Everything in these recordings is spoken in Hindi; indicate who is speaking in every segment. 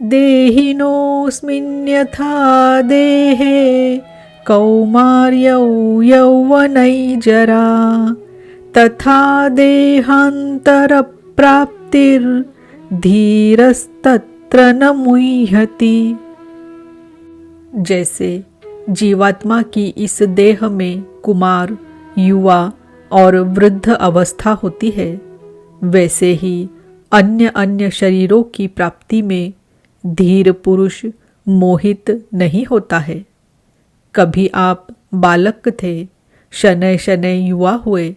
Speaker 1: देहिनोऽस्मिन्यथा देहे कौमार्यौ यौवनैर्जरा तथा देहान्तरप्राप्तिर्धीरस्तत्र न मुह्यति। जैसे जीवात्मा की इस देह में कुमार, युवा और वृद्ध अवस्था होती है, वैसे ही अन्य अन्य शरीरों की प्राप्ति में धीर पुरुष मोहित नहीं होता है। कभी आप बालक थे, शनै शनै युवा हुए,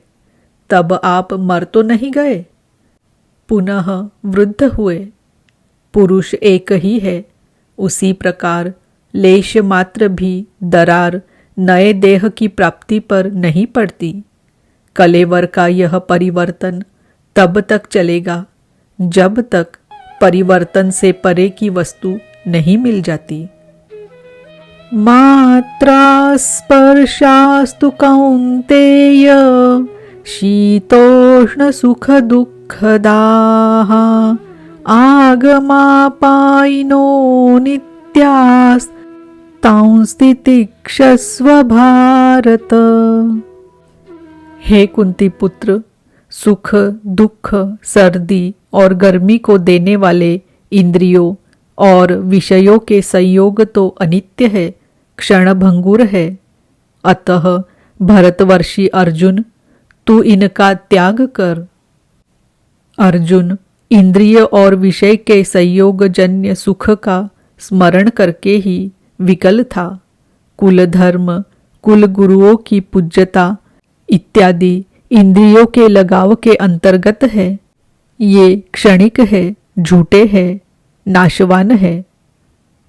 Speaker 1: तब आप मर तो नहीं गए, पुनः वृद्ध हुए। पुरुष एक ही है, उसी प्रकार लेश मात्र भी दरार नए देह की प्राप्ति पर नहीं पड़ती। कलेवर का यह परिवर्तन तब तक चलेगा जब तक परिवर्तन से परे की वस्तु नहीं मिल जाती। मात्रा स्पर्शास्तु कौन्तेय शीतोष्ण सुख दुःखदाः आगमापायिनो नित्यास्तांस्तितिक्षस्व भारत। हे कुंती पुत्र, सुख, दुख, सर्दी और गर्मी को देने वाले इंद्रियों और विषयों के संयोग तो अनित्य है, क्षणभंगुर है। अतः भरतवर्षी अर्जुन, तू इनका त्याग कर। अर्जुन इंद्रिय और विषय के संयोग जन्य सुख का स्मरण करके ही विकल था। कुल धर्म, कुल गुरुओं की पूज्यता इत्यादि इंद्रियों के लगाव के अंतर्गत है। ये क्षणिक है, झूठे है, नाशवान है।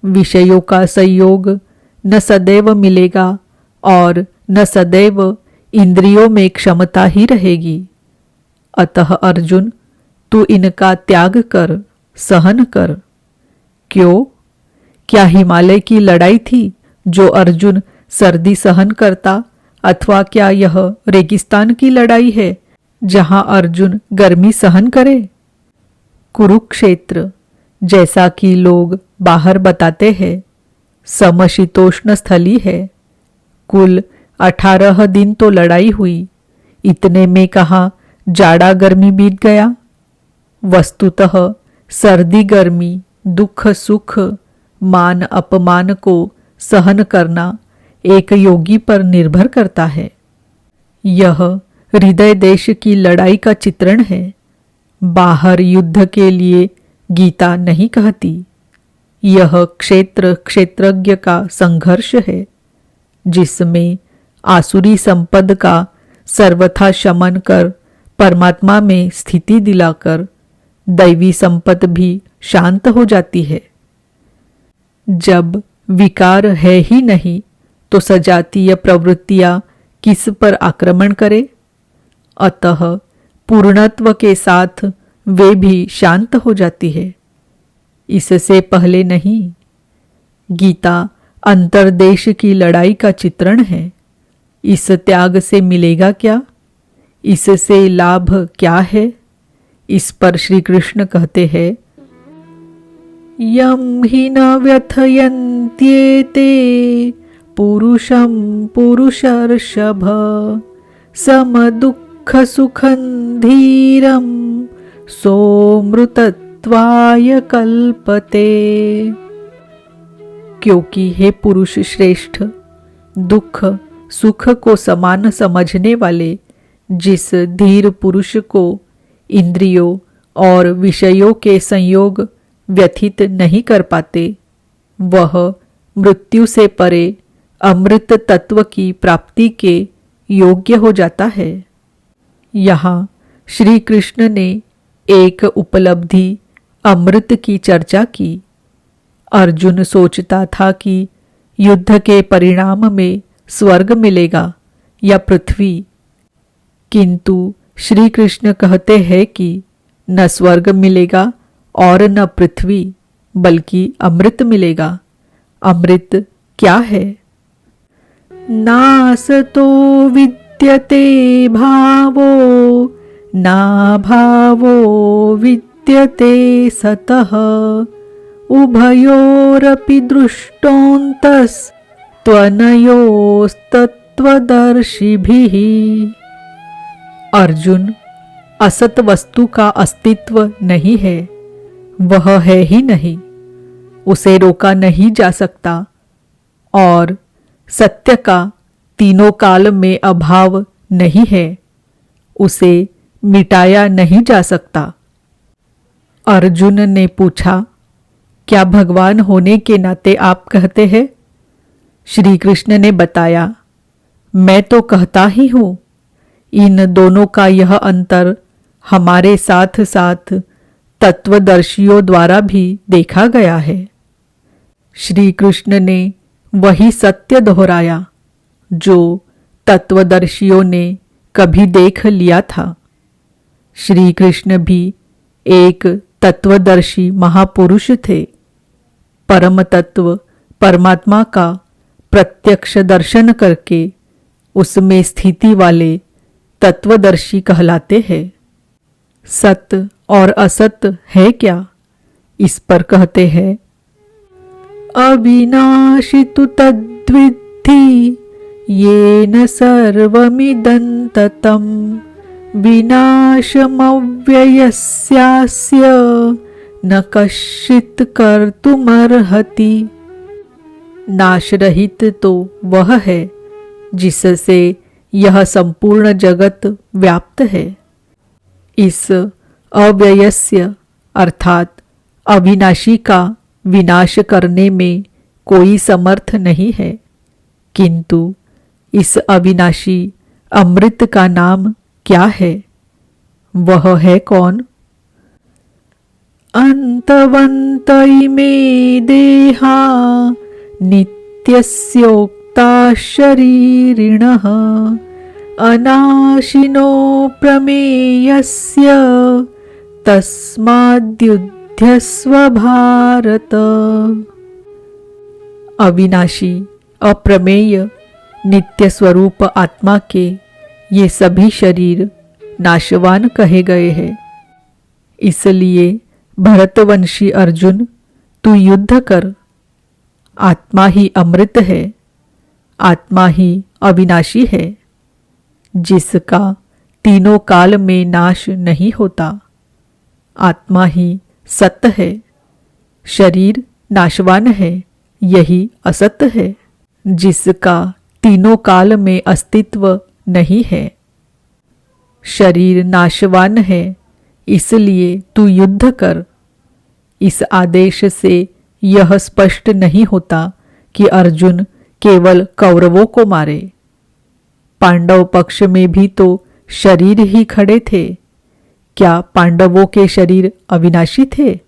Speaker 1: विषयों का संयोग न सदैव मिलेगा और न सदैव इंद्रियों में क्षमता ही रहेगी। अतः अर्जुन, तू इनका त्याग कर, सहन कर। क्यों? क्या हिमालय की लड़ाई थी जो अर्जुन सर्दी सहन करता, अथवा क्या यह रेगिस्तान की लड़ाई है जहां अर्जुन गर्मी सहन करे? कुरुक्षेत्र, जैसा कि लोग बाहर बताते हैं, समशीतोष्ण स्थली है। कुल 18 दिन तो लड़ाई हुई, इतने में कहाँ जाड़ा गर्मी बीत गया। वस्तुतः सर्दी गर्मी, दुख सुख, मान अपमान को सहन करना एक योगी पर निर्भर करता है। यह हृदय देश की लड़ाई का चित्रण है। बाहर युद्ध के लिए गीता नहीं कहती। यह क्षेत्र क्षेत्रज्ञ का संघर्ष है, जिसमें आसुरी संपद का सर्वथा शमन कर परमात्मा में स्थिति दिलाकर दैवी संपद भी शांत हो जाती है। जब विकार है ही नहीं तो सजातीय प्रवृत्तियां किस पर आक्रमण करे? अतः पूर्णत्व के साथ वे भी शांत हो जाती है, इससे पहले नहीं। गीता अंतर्देश की लड़ाई का चित्रण है। इस त्याग से मिलेगा क्या? इससे लाभ क्या है? इस पर श्री कृष्ण कहते हैं, यम हि न व्यथयन्त्येते पुरुषं पुरुषर्षभ सम दुःख सुखं धीरं सोमृतत्वाय कल्पते। क्योंकि हे पुरुष श्रेष्ठ, दुख सुख को समान समझने वाले जिस धीर पुरुष को इंद्रियों और विषयों के संयोग व्यथित नहीं कर पाते, वह मृत्यु से परे अमृत तत्व की प्राप्ति के योग्य हो जाता है। यहाँ श्री कृष्ण ने एक उपलब्धि अमृत की चर्चा की। अर्जुन सोचता था कि युद्ध के परिणाम में स्वर्ग मिलेगा या पृथ्वी, किंतु श्री कृष्ण कहते हैं कि न स्वर्ग मिलेगा और न पृथ्वी, बल्कि अमृत मिलेगा। अमृत क्या है? नासतो विद्यते भावो ना भावो विद्यते सतः उभयोरपि दृष्टोऽन्तस्त्वनयोस्तत्त्वदर्शिभिः। अर्जुन, असत वस्तु का अस्तित्व नहीं है, वह है ही नहीं, उसे रोका नहीं जा सकता, और सत्य का तीनों काल में अभाव नहीं है, उसे मिटाया नहीं जा सकता। अर्जुन ने पूछा, क्या भगवान होने के नाते आप कहते हैं? श्री कृष्ण ने बताया, मैं तो कहता ही हूं। इन दोनों का यह अंतर हमारे साथ साथ तत्वदर्शियों द्वारा भी देखा गया है। श्री कृष्ण ने वही सत्य दोहराया जो तत्वदर्शियों ने कभी देख लिया था। श्री कृष्ण भी एक तत्वदर्शी महापुरुष थे। परम तत्व परमात्मा का प्रत्यक्ष दर्शन करके उसमें स्थिति वाले तत्वदर्शी कहलाते हैं। सत और असत है क्या, इस पर कहते हैं, अविनाशी तु तद्विद्धि येन सर्वमिदं ततं विनाशमव्ययस्यास्य न कश्चित् कर्तुमर्हति। नाश रहित तो वह है जिससे यह संपूर्ण जगत व्याप्त है। इस अव्ययस्य अर्थात अविनाशी का विनाश करने में कोई समर्थ नहीं है, किंतु इस अविनाशी अमृत का नाम क्या है? वह है कौन? अंतवंत इमे देहा नित्यस्योक्ता शरीरिणः अनाशिनो प्रमेयस्य तस्माद्युध्यस्व भारत। अविनाशी, अप्रमेय, नित्य स्वरूप आत्मा के ये सभी शरीर नाशवान कहे गए हैं। इसलिए भरतवंशी अर्जुन, तू युद्ध कर। आत्मा ही अमृत है, आत्मा ही अविनाशी है, जिसका तीनों काल में नाश नहीं होता। आत्मा ही सत्य है, शरीर नाशवान है, यही असत्य है, जिसका तीनों काल में अस्तित्व नहीं है। शरीर नाशवान है, इसलिए तू युद्ध कर। इस आदेश से यह स्पष्ट नहीं होता कि अर्जुन केवल कौरवों को मारे। पांडव पक्ष में भी तो शरीर ही खड़े थे। क्या पांडवों के शरीर अविनाशी थे?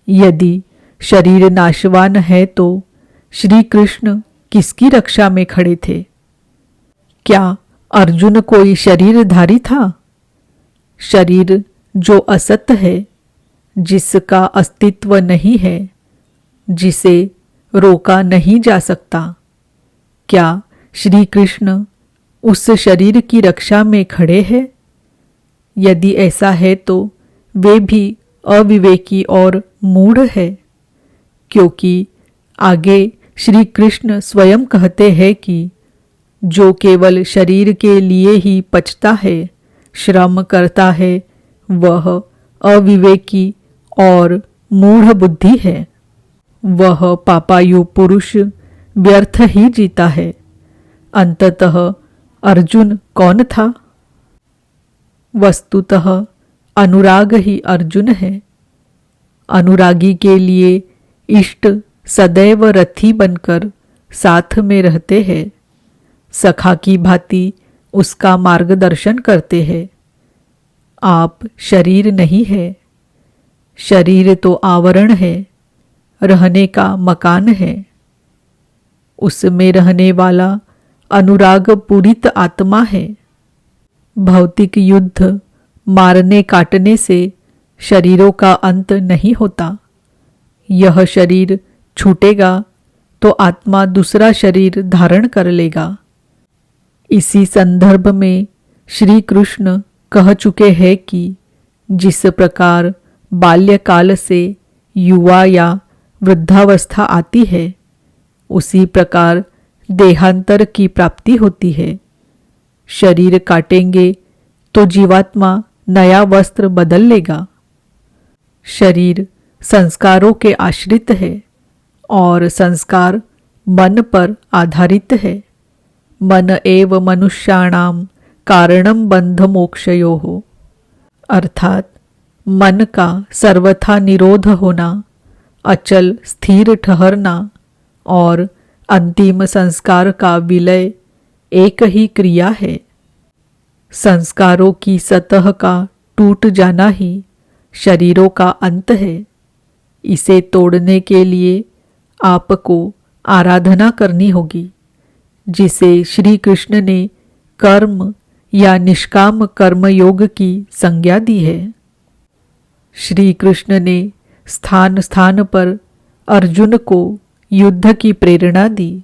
Speaker 1: यदि शरीर नाशवान है तो श्री कृष्ण किसकी रक्षा में खड़े थे? क्या अर्जुन कोई शरीरधारी था? शरीर जो असत्य है, जिसका अस्तित्व नहीं है, जिसे रोका नहीं जा सकता, क्या श्री कृष्ण उस शरीर की रक्षा में खड़े हैं? यदि ऐसा है तो वे भी अविवेकी और मूढ़ है, क्योंकि आगे श्री कृष्ण स्वयं कहते हैं कि जो केवल शरीर के लिए ही पचता है, श्रम करता है, वह अविवेकी और मूढ़ बुद्धि है। वह पापायु पुरुष व्यर्थ ही जीता है। अंततः अर्जुन कौन था? वस्तुतः अनुराग ही अर्जुन है। अनुरागी के लिए इष्ट सदैव रथी बनकर साथ में रहते हैं, सखा की भांति उसका मार्गदर्शन करते हैं। आप शरीर नहीं है, शरीर तो आवरण है, रहने का मकान है। उसमें रहने वाला अनुराग पूरित आत्मा है। भौतिक युद्ध मारने काटने से शरीरों का अंत नहीं होता। यह शरीर छूटेगा तो आत्मा दूसरा शरीर धारण कर लेगा। इसी संदर्भ में श्री कृष्ण कह चुके हैं कि जिस प्रकार बाल्यकाल से युवा या वृद्धावस्था आती है, उसी प्रकार देहांतर की प्राप्ति होती है। शरीर काटेंगे तो जीवात्मा नया वस्त्र बदल लेगा। शरीर संस्कारों के आश्रित है और संस्कार मन पर आधारित है। मन एव मनुष्याणाम कारणम बंध मोक्षयोः, अर्थात मन का सर्वथा निरोध होना, अचल स्थिर ठहरना और अंतिम संस्कार का विलय एक ही क्रिया है। संस्कारों की सतह का टूट जाना ही शरीरों का अंत है। इसे तोड़ने के लिए आपको आराधना करनी होगी, जिसे श्री कृष्ण ने कर्म या निष्काम कर्म योग की संज्ञा दी है। श्री कृष्ण ने स्थान स्थान पर अर्जुन को युद्ध की प्रेरणा दी,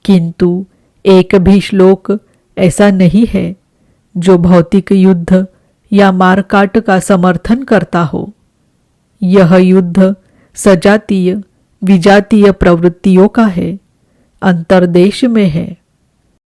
Speaker 1: किंतु एक भी श्लोक ऐसा नहीं है जो भौतिक युद्ध या मारकाट का समर्थन करता हो। यह युद्ध सजातीय विजातीय प्रवृत्तियों का है, अंतर्देश में है।